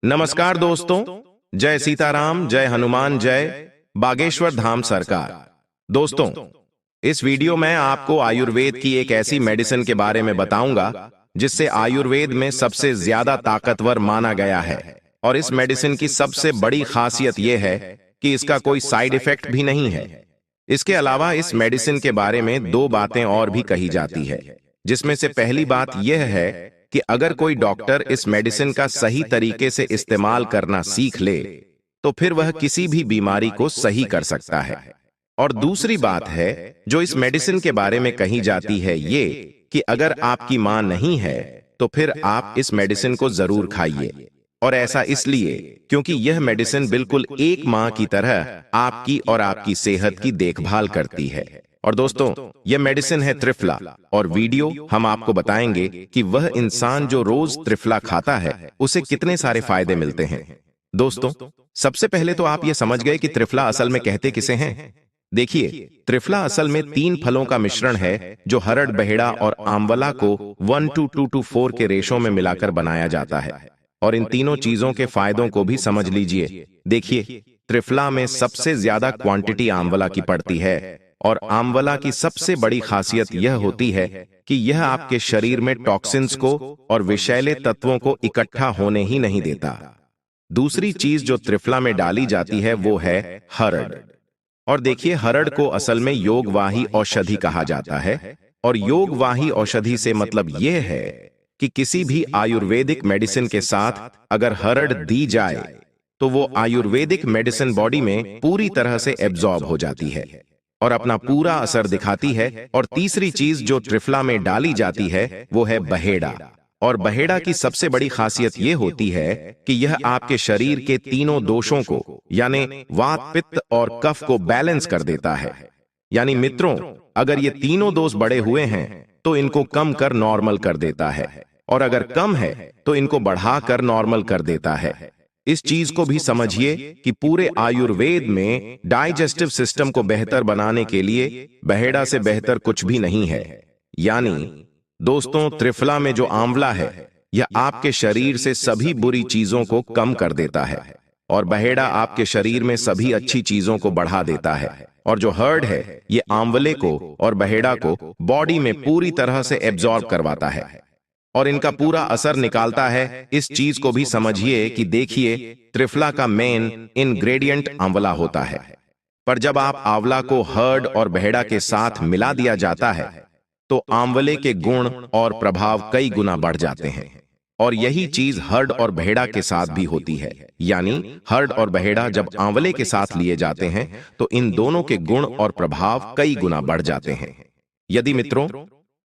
नमस्कार दोस्तों। जय सीताराम, जय हनुमान, जय बागेश्वर धाम सरकार। दोस्तों, इस वीडियो में आपको आयुर्वेद की एक ऐसी मेडिसिन के बारे में बताऊंगा जिससे आयुर्वेद में सबसे ज्यादा ताकतवर माना गया है। और इस मेडिसिन की सबसे बड़ी खासियत यह है कि इसका कोई साइड इफेक्ट भी नहीं है। इसके अलावा इस मेडिसिन के बारे में दो बातें और भी कही जाती है, जिसमें से पहली बात यह है कि अगर कोई डॉक्टर इस मेडिसिन का सही तरीके से इस्तेमाल करना सीख ले तो फिर वह किसी भी बीमारी को सही कर सकता है। और दूसरी बात है जो इस मेडिसिन के बारे में कही जाती है ये कि अगर आपकी मां नहीं है तो फिर आप इस मेडिसिन को जरूर खाइए। और ऐसा इसलिए क्योंकि यह मेडिसिन बिल्कुल एक मां की तरह आपकी और आपकी सेहत की देखभाल करती है। और दोस्तों, यह मेडिसिन है त्रिफला, और वीडियो हम आपको बताएंगे कि वह इंसान जो रोज त्रिफला खाता है उसे कितने सारे फायदे मिलते हैं। दोस्तों, सबसे पहले तो आप यह समझ गए कि त्रिफला असल में कहते किसे हैं। देखिए, त्रिफला असल में 3 फलों का मिश्रण है जो हरड़, बहेड़ा और आंवला को 1:2:4 के रेशो में मिलाकर बनाया जाता है। और इन तीनों चीजों के फायदों को भी समझ लीजिए। देखिए, त्रिफला में सबसे ज्यादा क्वांटिटी आंवला की पड़ती है, और आंवला की सबसे बड़ी खासियत यह होती है कि यह आपके शरीर में टॉक्सिन्स को और विषैले तत्वों को इकट्ठा होने ही नहीं देता। दूसरी चीज जो त्रिफला में डाली जाती है वो है हरड़। और देखिए, हरड़ को असल में योगवाही औषधि कहा जाता है। और योगवाही औषधि से मतलब यह है कि किसी भी आयुर्वेदिक मेडिसिन के साथ अगर हरड़ दी जाए तो वो आयुर्वेदिक मेडिसिन बॉडी में पूरी तरह से एब्जॉर्ब हो जाती है और अपना पूरा असर दिखाती है। और तीसरी चीज जो त्रिफला में डाली जाती है वो है बहेड़ा। और बहेड़ा की सबसे बड़ी खासियत यह होती है कि यह आपके शरीर के तीनों दोषों को यानी वात, पित्त और कफ को बैलेंस कर देता है। यानी मित्रों, अगर ये तीनों दोष बढ़े हुए हैं तो इनको कम कर नॉर्मल कर देता है, और अगर कम है तो इनको बढ़ाकर नॉर्मल कर देता है। इस चीज को भी समझिए कि पूरे आयुर्वेद में डाइजेस्टिव सिस्टम को बेहतर बनाने के लिए बहेड़ा से बेहतर कुछ भी नहीं है। यानी दोस्तों, त्रिफला में जो आंवला है यह आपके शरीर से सभी बुरी चीजों को कम कर देता है, और बहेड़ा आपके शरीर में सभी अच्छी चीजों को बढ़ा देता है। और जो हर्ड है ये आंवले को और बहेड़ा को बॉडी में पूरी तरह से एब्जॉर्ब करवाता है और इनका पूरा असर निकालता है। इस चीज को भी समझिए कि देखिए, त्रिफला का मेन इंग्रेडिएंट आंवला होता है, पर जब आप आंवला को हर्ड और बहेड़ा के साथ मिला दिया जाता है तो आंवले के गुण और प्रभाव कई गुना बढ़ जाते हैं। और यही चीज हर्ड और बहेड़ा के साथ भी होती है। यानी हर्ड और बहेड़ा जब आंवले के साथ लिए जाते हैं तो इन दोनों के गुण और प्रभाव कई गुना बढ़ जाते हैं। यदि मित्रों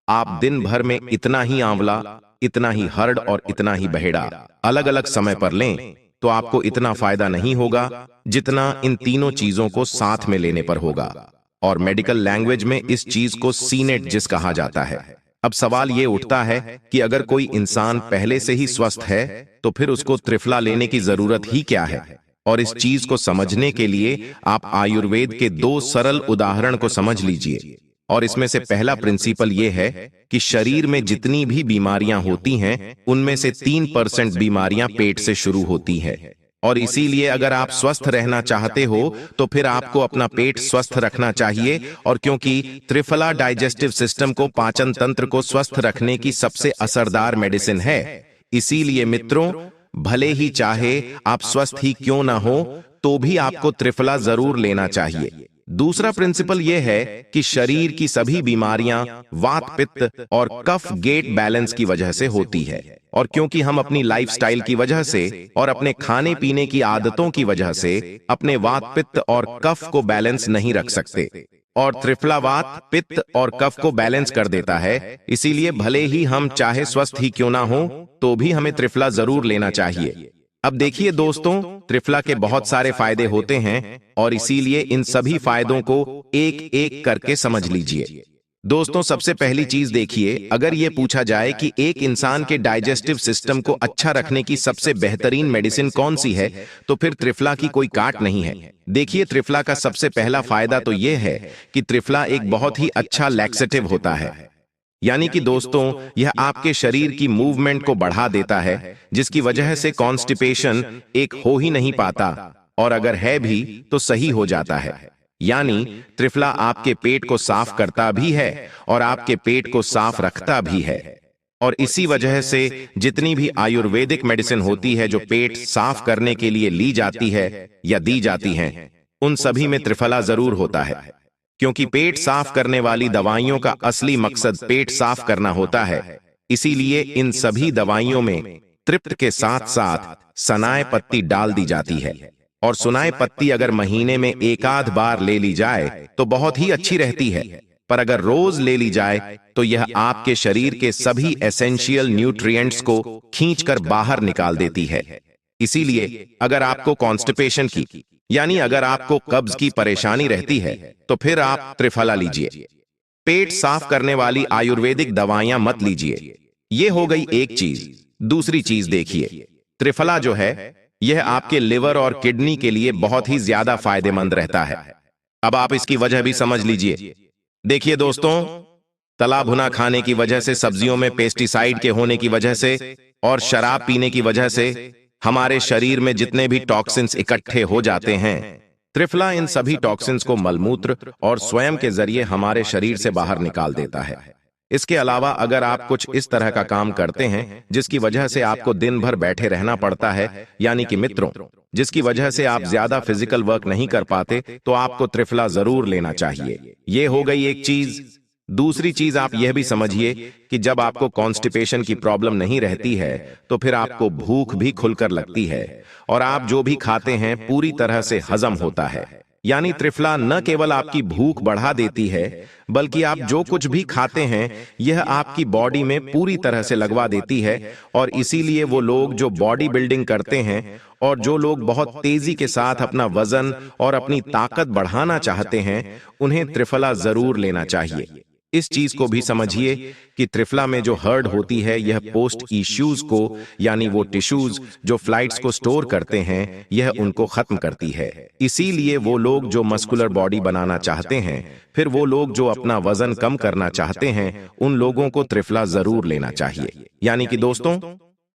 आप दिन भर में इतना ही आंवला, इतना ही हर्ड और इतना ही बहेड़ा अलग अलग समय पर लें तो आपको इतना फायदा नहीं होगा जितना इन तीनों चीजों को साथ में लेने पर होगा। और मेडिकल लैंग्वेज में इस चीज को सिनेर्जिस कहा जाता है। अब सवाल ये उठता है कि अगर कोई इंसान पहले से ही स्वस्थ है तो फिर उसको त्रिफला लेने की जरूरत ही क्या है। और इस चीज को समझने के लिए आप आयुर्वेद के 2 सरल उदाहरण को समझ लीजिए। और इसमें से पहला प्रिंसिपल यह है कि शरीर में जितनी भी बीमारियां होती हैं उनमें से 3% बीमारियां पेट से शुरू होती हैं। और इसीलिए अगर आप स्वस्थ रहना चाहते हो तो फिर आपको अपना पेट स्वस्थ रखना चाहिए। और क्योंकि त्रिफला डाइजेस्टिव सिस्टम को, पाचन तंत्र को स्वस्थ रखने की सबसे असरदार मेडिसिन है, इसीलिए मित्रों भले ही चाहे आप स्वस्थ ही क्यों ना हो तो भी आपको त्रिफला जरूर लेना चाहिए। दूसरा प्रिंसिपल यह है कि शरीर की सभी बीमारियां वात, पित्त और कफ गेट बैलेंस की वजह से होती है। और क्योंकि हम अपनी लाइफस्टाइल की वजह से और अपने खाने पीने की आदतों की वजह से अपने वात, पित्त और कफ को बैलेंस नहीं रख सकते, और त्रिफला वात, पित्त और कफ को बैलेंस कर देता है। इसीलिए भले ही हम चाहे स्वस्थ ही क्यों ना हो तो भी हमें त्रिफला जरूर लेना चाहिए। अब देखिए दोस्तों, त्रिफला के बहुत सारे फायदे होते हैं और इसीलिए इन सभी फायदों को एक एक करके समझ लीजिए। दोस्तों, सबसे पहली चीज देखिए, अगर यह पूछा जाए कि एक इंसान के डाइजेस्टिव सिस्टम को अच्छा रखने की सबसे बेहतरीन मेडिसिन कौन सी है तो फिर त्रिफला की कोई काट नहीं है। देखिए, त्रिफला का सबसे पहला फायदा तो यह है कि त्रिफला एक बहुत ही अच्छा लैक्सेटिव होता है। यानी कि दोस्तों यह आपके शरीर की मूवमेंट को बढ़ा देता है, जिसकी वजह से कॉन्स्टिपेशन एक हो ही नहीं पाता, और अगर है भी तो सही हो जाता है। यानी त्रिफला आपके पेट को साफ करता भी है और आपके पेट को साफ रखता भी है। और इसी वजह से जितनी भी आयुर्वेदिक मेडिसिन होती है जो पेट साफ करने के लिए ली जाती है या दी जाती हैं, उन सभी में त्रिफला जरूर होता है, क्योंकि पेट साफ करने वाली दवाइयों का असली मकसद पेट साफ करना होता है। इसीलिए इन सभी दवाइयों में त्रिप्त के साथ साथ सनाए पत्ती डाल दी जाती है। और सुनाए पत्ती अगर महीने में एक आध बार ले ली जाए तो बहुत ही अच्छी रहती है, पर अगर रोज ले ली जाए तो यह आपके शरीर के सभी एसेंशियल न्यूट्रिएंट्स को खींचकर बाहर निकाल देती है। इसीलिए अगर आपको कॉन्स्टिपेशन की यानी अगर आपको कब्ज की परेशानी रहती है तो फिर आप त्रिफला लीजिए। पेट साफ करने वाली आयुर्वेदिक दवाइयां मत लीजिए। ये हो गई एक चीज। दूसरी चीज देखिए, त्रिफला जो है यह आपके लिवर और किडनी के लिए बहुत ही ज्यादा फायदेमंद रहता है। अब आप इसकी वजह भी समझ लीजिए। देखिए दोस्तों, तला भुना खाने की वजह से, सब्जियों में पेस्टिसाइड के होने की वजह से और शराब पीने की वजह से हमारे शरीर में जितने भी टॉक्सिन्स इकट्ठे हो जाते हैं, त्रिफला इन सभी टॉक्सिन्स को मलमूत्र और स्वयं के जरिए हमारे शरीर से बाहर निकाल देता है। इसके अलावा अगर आप कुछ इस तरह का काम करते हैं जिसकी वजह से आपको दिन भर बैठे रहना पड़ता है, यानी कि मित्रों जिसकी वजह से आप ज्यादा फिजिकल वर्क नहीं कर पाते, तो आपको त्रिफला जरूर लेना चाहिए। ये हो गई एक चीज। दूसरी चीज आप यह भी समझिए कि जब आपको कॉन्स्टिपेशन की प्रॉब्लम नहीं रहती है तो फिर आपको भूख भी खुलकर लगती है और आप जो भी खाते हैं पूरी तरह से हजम होता है। यानी त्रिफला न केवल आपकी भूख बढ़ा देती है, बल्कि आप जो कुछ भी खाते हैं यह आपकी बॉडी में पूरी तरह से लगवा देती है। और इसीलिए वो लोग जो बॉडी बिल्डिंग करते हैं और जो लोग बहुत तेजी के साथ अपना वजन और अपनी ताकत बढ़ाना चाहते हैं, उन्हें त्रिफला जरूर लेना चाहिए। इस चीज को भी समझिए कि त्रिफला में जो हर्ड होती है यह पोस्ट इश्यूज को, यानी वो टिश्यूज जो फ्लाइट्स को स्टोर करते हैं, यह उनको खत्म करती है। इसीलिए वो लोग जो मस्कुलर बॉडी बनाना चाहते हैं, फिर वो लोग जो अपना वजन कम करना चाहते हैं, उन लोगों को त्रिफला जरूर लेना चाहिए। यानी कि दोस्तों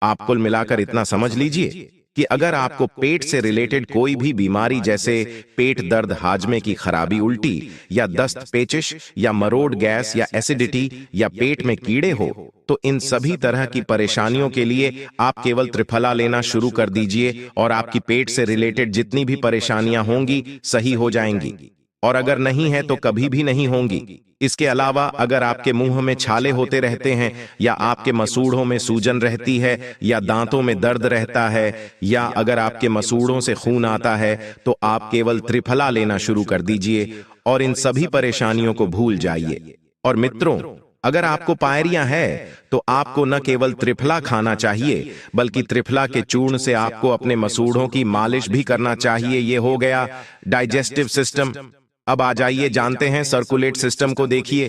आप कुल मिलाकर इतना समझ लीजिए कि अगर आपको पेट से रिलेटेड कोई भी बीमारी जैसे पेट दर्द, हाजमे की खराबी, उल्टी या दस्त, पेचिश या मरोड़ गैस या एसिडिटी या पेट में कीड़े हो, तो इन सभी तरह की परेशानियों के लिए आप केवल त्रिफला लेना शुरू कर दीजिए और आपकी पेट से रिलेटेड जितनी भी परेशानियां होंगी सही हो जाएंगी, और अगर नहीं है तो कभी भी नहीं होंगी। इसके अलावा अगर आपके मुंह में छाले होते रहते हैं या आपके मसूड़ों में सूजन रहती है या दांतों में दर्द रहता है या अगर आपके मसूड़ों से खून आता है, तो आप केवल त्रिफला लेना शुरू कर दीजिए और इन सभी परेशानियों को भूल जाइए। और मित्रों अगर आपको पायरियां है तो आपको न केवल त्रिफला खाना चाहिए, बल्कि त्रिफला के चूर्ण से आपको अपने मसूड़ों की मालिश भी करना चाहिए। ये हो गया डाइजेस्टिव सिस्टम। अब आ जाइए जानते हैं सर्कुलेट सिस्टम को। देखिए,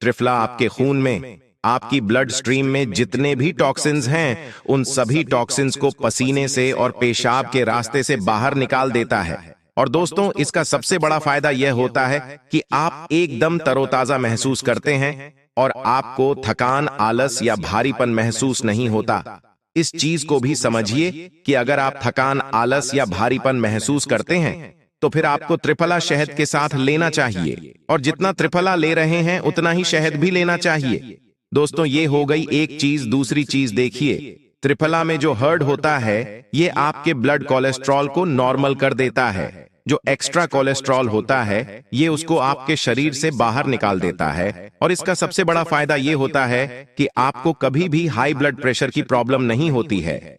त्रिफला आपके खून में, आपकी ब्लड स्ट्रीम में जितने भी टॉक्सिन्स हैं, उन सभी टॉक्सिन्स को पसीने से और पेशाब के रास्ते से बाहर निकाल देता है। और दोस्तों इसका सबसे बड़ा फायदा यह होता है कि आप एकदम तरोताजा महसूस करते हैं और आपको थकान, आलस या भारीपन महसूस नहीं होता। इस चीज को भी समझिए कि अगर आप थकान, आलस या भारीपन महसूस करते हैं तो फिर आपको त्रिफला शहद के साथ लेना चाहिए, और जितना त्रिफला ले रहे हैं उतना ही शहद भी लेना चाहिए। दोस्तों ये हो गई एक चीज। दूसरी चीज देखिए, त्रिफला में जो हर्ड होता है ये आपके ब्लड कोलेस्ट्रॉल को नॉर्मल कर देता है। जो एक्स्ट्रा कोलेस्ट्रॉल होता है ये उसको आपके शरीर से बाहर निकाल देता है। और इसका सबसे बड़ा फायदा ये होता है कि आपको कभी भी हाई ब्लड प्रेशर की प्रॉब्लम नहीं होती है।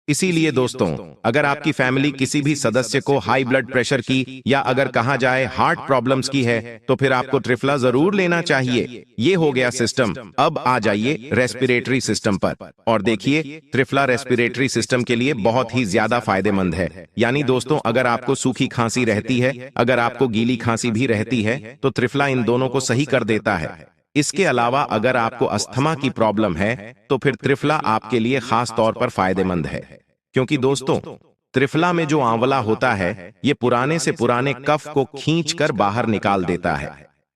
इसीलिए दोस्तों अगर आपकी फैमिली किसी भी सदस्य को हाई ब्लड प्रेशर की या अगर कहा जाए हार्ट प्रॉब्लम्स की है, तो फिर आपको त्रिफला जरूर लेना चाहिए। ये हो गया सिस्टम। अब आ जाइए रेस्पिरेटरी सिस्टम पर, और देखिए त्रिफला रेस्पिरेटरी सिस्टम के लिए बहुत ही ज्यादा फायदेमंद है। यानी दोस्तों अगर आपको सूखी खांसी रहती है, अगर आपको गीली खांसी भी रहती है, तो त्रिफला इन दोनों को सही कर देता है। इसके अलावा अगर आपको अस्थमा की प्रॉब्लम है तो फिर त्रिफला आपके लिए खास तौर पर फायदेमंद है, क्योंकि दोस्तों त्रिफला में जो आंवला होता है ये पुराने से पुराने कफ को खींचकर बाहर निकाल देता है।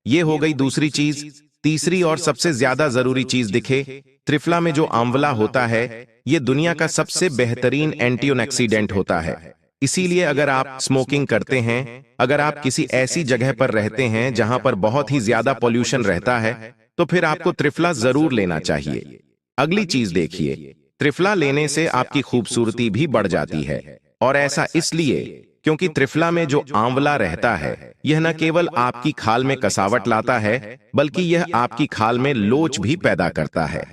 ये हो गई दूसरी चीज। तीसरी और सबसे ज्यादा जरूरी चीज दिखे, त्रिफला में जो आंवला होता है ये दुनिया का सबसे बेहतरीन एंटीऑक्सीडेंट होता है। इसीलिए अगर आप स्मोकिंग करते हैं, अगर आप किसी ऐसी जगह पर रहते हैं जहां पर बहुत ही ज्यादा पॉल्यूशन रहता है, तो फिर आपको त्रिफला जरूर लेना चाहिए। अगली चीज देखिए, त्रिफला लेने से आपकी खूबसूरती भी बढ़ जाती है, और ऐसा इसलिए क्योंकि त्रिफला में जो आंवला रहता है यह न केवल आपकी खाल में कसावट लाता है, बल्कि यह आपकी खाल में लोच भी पैदा करता है।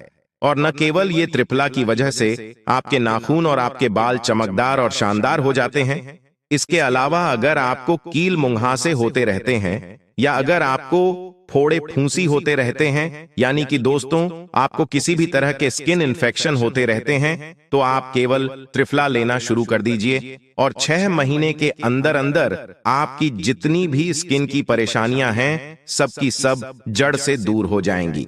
और न केवल ये त्रिफला की वजह से आपके नाखून और आपके बाल चमकदार और शानदार हो जाते हैं, इसके अलावा अगर आपको कील मुंहासे होते रहते हैं या अगर आपको फोड़े फूंसी होते रहते हैं, यानी कि दोस्तों आपको किसी भी तरह के स्किन इन्फेक्शन होते रहते हैं, तो आप केवल त्रिफला लेना शुरू कर दीजिए और 6 महीने के अंदर अंदर आपकी जितनी भी स्किन की परेशानियां हैं सबकी सब जड़ से दूर हो जाएंगी।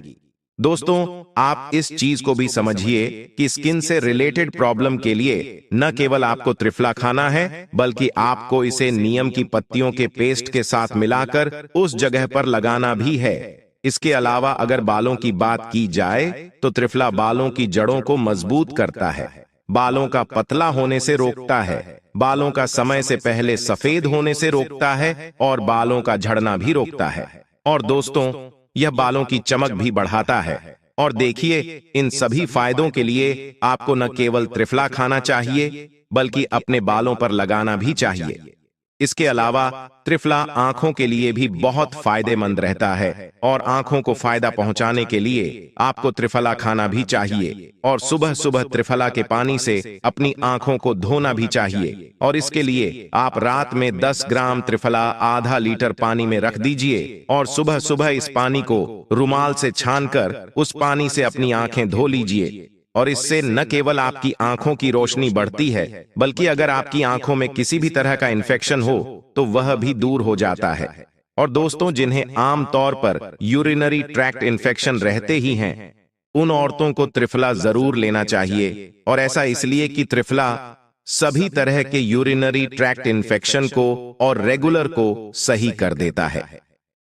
दोस्तों आप इस चीज को भी समझिए कि स्किन से रिलेटेड प्रॉब्लम के लिए न केवल आपको त्रिफला खाना है, बल्कि आपको इसे नीम की पत्तियों के पेस्ट के साथ मिलाकर उस जगह पर लगाना भी है। इसके अलावा अगर बालों की बात की जाए तो त्रिफला बालों की जड़ों को मजबूत करता है, बालों का पतला होने से रोकता है, बालों का समय से पहले सफेद होने से रोकता है और बालों का झड़ना भी रोकता है। और दोस्तों यह बालों की चमक भी बढ़ाता है। और देखिए, इन सभी फायदों के लिए आपको न केवल त्रिफला खाना चाहिए, बल्कि अपने बालों पर लगाना भी चाहिए। इसके अलावा त्रिफला आंखों के लिए भी बहुत फायदेमंद रहता है, और आंखों को फायदा पहुंचाने के लिए आपको त्रिफला खाना भी चाहिए, और सुबह सुबह त्रिफला के पानी से अपनी आंखों को धोना भी चाहिए। और इसके लिए आप रात में 10 ग्राम त्रिफला आधा लीटर पानी में रख दीजिए और सुबह सुबह इस पानी को रुमाल से छानकर उस पानी से अपनी आंखें धो लीजिए। और इससे न केवल आपकी आंखों की रोशनी बढ़ती है, बल्कि अगर आपकी आंखों में किसी भी तरह का इन्फेक्शन हो तो वह भी दूर हो जाता है। और दोस्तों जिन्हें आम तौर पर यूरिनरी ट्रैक्ट इन्फेक्शन रहते ही हैं, उन औरतों को त्रिफला जरूर लेना चाहिए। और ऐसा इसलिए कि त्रिफला सभी तरह के यूरिनरी ट्रैक्ट इन्फेक्शन को और रेगुलर को सही कर देता है।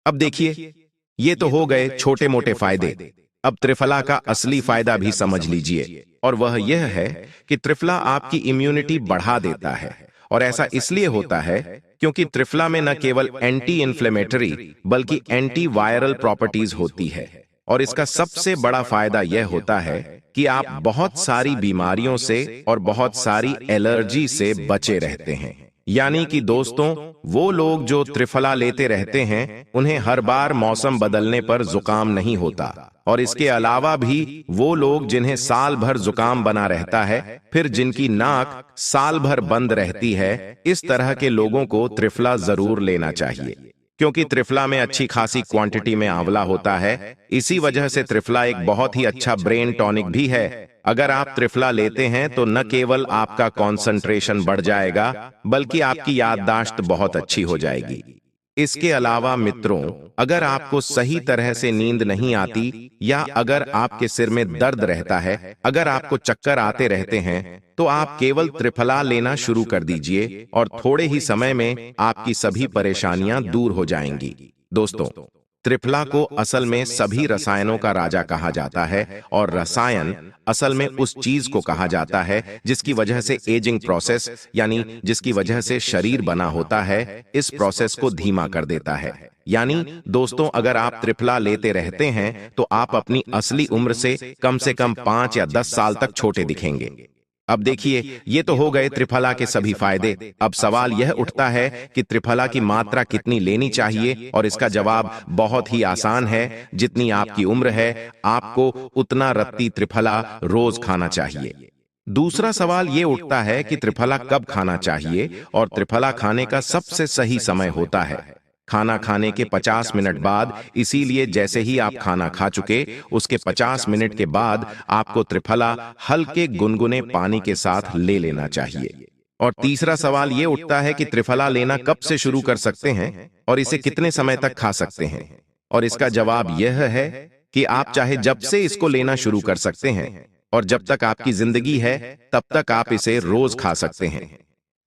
अब देखिए, ये तो हो गए छोटे मोटे फायदे। अब त्रिफला का असली फायदा भी समझ लीजिए, और वह यह है कि त्रिफला आपकी इम्यूनिटी बढ़ा देता है। और ऐसा इसलिए होता है क्योंकि त्रिफला में न केवल एंटी इन्फ्लेमेटरी बल्कि एंटी वायरल प्रॉपर्टीज होती है। और इसका सबसे बड़ा फायदा यह होता है कि आप बहुत सारी बीमारियों से और बहुत सारी एलर्जी से बचे रहते हैं। यानी कि दोस्तों वो लोग जो त्रिफला लेते रहते हैं उन्हें हर बार मौसम बदलने पर जुकाम नहीं होता। और इसके अलावा भी वो लोग जिन्हें साल भर जुकाम बना रहता है, फिर जिनकी नाक साल भर बंद रहती है, इस तरह के लोगों को त्रिफला जरूर लेना चाहिए, क्योंकि त्रिफला में अच्छी खासी क्वांटिटी में आंवला होता है। इसी वजह से त्रिफला एक बहुत ही अच्छा ब्रेन टॉनिक भी है। अगर आप त्रिफला लेते हैं तो न केवल आपका कंसंट्रेशन बढ़ जाएगा, बल्कि आपकी याददाश्त बहुत अच्छी हो जाएगी। इसके अलावा मित्रों, अगर आपको सही तरह से नींद नहीं आती, या अगर आपके सिर में दर्द रहता है, अगर आपको चक्कर आते रहते हैं, तो आप केवल त्रिफला लेना शुरू कर दीजिए और थोड़े ही समय में आपकी सभी परेशानियां दूर हो जाएंगी। दोस्तों त्रिफला को असल में सभी रसायनों का राजा कहा जाता है, और रसायन असल में उस चीज को कहा जाता है जिसकी वजह से एजिंग प्रोसेस, यानी जिसकी वजह से शरीर बना होता है, इस प्रोसेस को धीमा कर देता है। यानी दोस्तों अगर आप त्रिफला लेते रहते हैं तो आप अपनी असली उम्र से कम 5 या 10 साल तक छोटे दिखेंगे। अब देखिए, ये तो हो गए त्रिफला के सभी फायदे। अब सवाल यह उठता है कि त्रिफला की मात्रा कितनी लेनी चाहिए, और इसका जवाब बहुत ही आसान है। जितनी आपकी उम्र है आपको उतना रत्ती त्रिफला रोज खाना चाहिए। दूसरा सवाल ये उठता है कि त्रिफला कब खाना चाहिए, और त्रिफला खाने का सबसे सही समय होता है खाना खाने के 50 मिनट बाद। इसीलिए जैसे ही आप खाना खा चुके उसके 50 मिनट के बाद आपको त्रिफला हल्के गुनगुने पानी के साथ ले लेना चाहिए। और तीसरा सवाल ये उठता है कि त्रिफला लेना कब से शुरू कर सकते हैं और इसे कितने समय तक खा सकते हैं। और इसका जवाब यह है कि आप चाहे जब से इसको लेना शुरू कर सकते हैं, और जब तक आपकी जिंदगी है तब तक आप इसे रोज खा सकते हैं।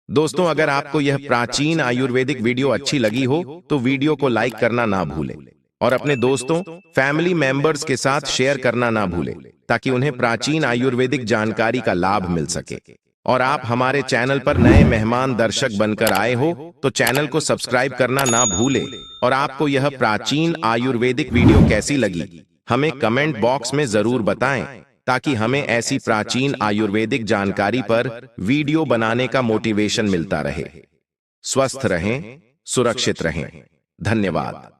दोस्तों अगर आपको यह प्राचीन आयुर्वेदिक वीडियो अच्छी लगी हो तो वीडियो को लाइक करना ना भूलें। और अपने दोस्तों, फैमिली मेंबर्स के साथ शेयर करना ना भूलें, ताकि उन्हें प्राचीन आयुर्वेदिक जानकारी का लाभ मिल सके। और आप हमारे चैनल पर नए मेहमान दर्शक बनकर आए हो तो चैनल को सब्सक्राइब करना ना भूलें। और आपको यह प्राचीन आयुर्वेदिक वीडियो कैसी लगी, हमें कमेंट बॉक्स में जरूर बताएं, ताकि हमें ऐसी प्राचीन आयुर्वेदिक जानकारी पर वीडियो बनाने का मोटिवेशन मिलता रहे। स्वस्थ रहें, सुरक्षित रहें। धन्यवाद।